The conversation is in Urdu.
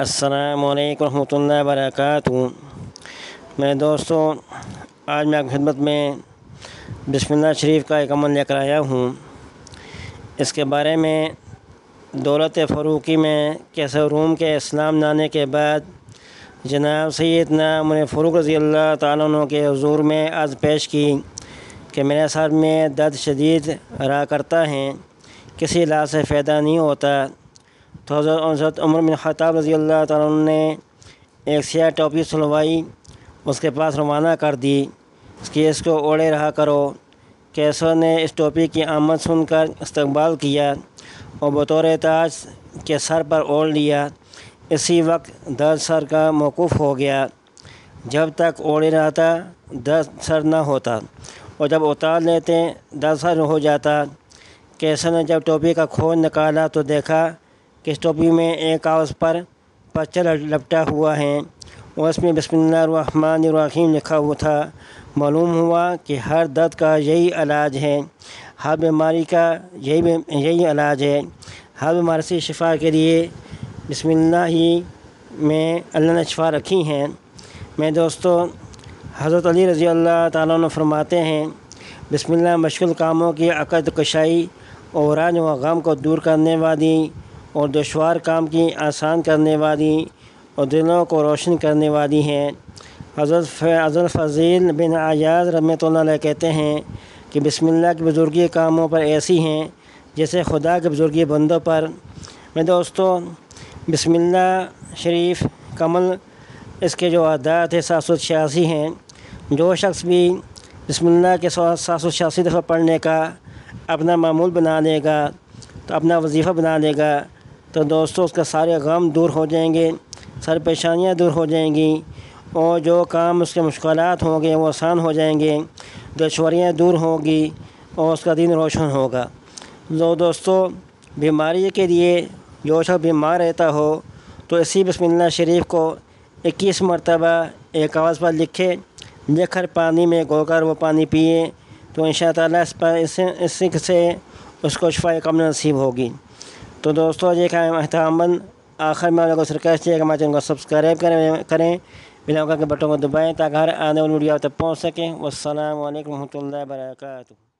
السلام علیکم ورحمۃ اللہ وبرکاتہ۔ میرے دوستوں، آج میں آپ کی خدمت میں بسم اللہ شریف کا ایک عمل لے کر آیا ہوں۔ اس کے بارے میں دولت فاروقی میں کیسے روم کے اسلام لانے کے بعد جناب سیدنا عمر فاروق رضی اللہ تعالیٰ عنہ کے حضور میں عرض پیش کی کہ میرے سر میں درد شدید رہا کرتا ہے، کسی علاج سے فائدہ نہیں ہوتا۔ تو حضرت عمر بن خطاب رضی اللہ تعالیٰ عنہ نے ایک سیاہ ٹوپی سلوائی، اس کے پاس روانہ کر دی کہ اس کو اوڑھے رہا کرو۔ کیسر نے اس ٹوپی کی آمد سن کر استقبال کیا اور بطور تاج کے سر پر اوڑھ لیا۔ اسی وقت درد سر کا موقوف ہو گیا۔ جب تک اوڑھے رہتا درد سر نہ ہوتا، اور جب اتار لیتے درد سر ہو جاتا۔ کیسر نے جب ٹوپی کا کھول نکالا تو دیکھا کہ اس ٹوپی میں ایک کاغذ پر پرچہ لپٹا ہوا ہے اور اس میں بسم اللہ الرحمن الرحیم لکھا ہوا تھا۔ معلوم ہوا کہ ہر درد کا یہی علاج ہے، ہر بیماری کا یہی علاج ہے، ہر بیماری سے شفا کے لیے بسم اللہ ہی میں اللہ نے شفا رکھی ہیں۔ میرے دوستو، حضرت علی رضی اللہ تعالیٰ عنہ فرماتے ہیں، بسم اللہ مشکل کاموں کی عقد کشائی اور رنج و غم کو دور کرنے والی اور دشوار کام کی آسان کرنے والی اور دلوں کو روشن کرنے والی ہے۔ حضرت فضیل بن عیاض رحمۃ اللہ علیہ کہتے ہیں کہ بسم اللہ کی بزرگی کاموں پر ایسی ہیں جیسے خدا کی بزرگی بندوں پر۔ میرے دوستو، بسم اللہ شریف کمل اس کے جو اعداد ہے 786 ہیں۔ جو شخص بھی بسم اللہ کے 786 دفعہ پڑھنے کا اپنا معمول بنا لے گا، تو اپنا وظیفہ بنا لے گا، تو دوستو اس کا سارے غم دور ہو جائیں گے، سارے پریشانیاں دور ہو جائیں گی، اور جو کام اس کے مشکلات ہوں گے وہ آسان ہو جائیں گے، دشواریاں دور ہوں گی اور اس کا دین روشن ہوگا۔ دوستو، بیماری کے لیے جو شخص بیمار رہتا ہو تو اسی بسم اللہ شریف کو 21 مرتبہ ایک کاغذ پر لکھ کر پانی میں گھول کر وہ پانی پیے تو انشاء تعالیٰ اس سے اس کو شفا کاملہ نصیب ہوگی۔ تو دوستو، یہ احتراماً آخر میں آپ کو ریکویسٹ ہے کہ ہمارے چینل کو سبسکرائب کریں، بیل آئیکن کے بٹن کو دبائیں تاکہ ہر آنے والی ویڈیو آپ تک پہنچ سکیں۔ والسلام علیکم ورحمۃ اللہ وبرکاتہ۔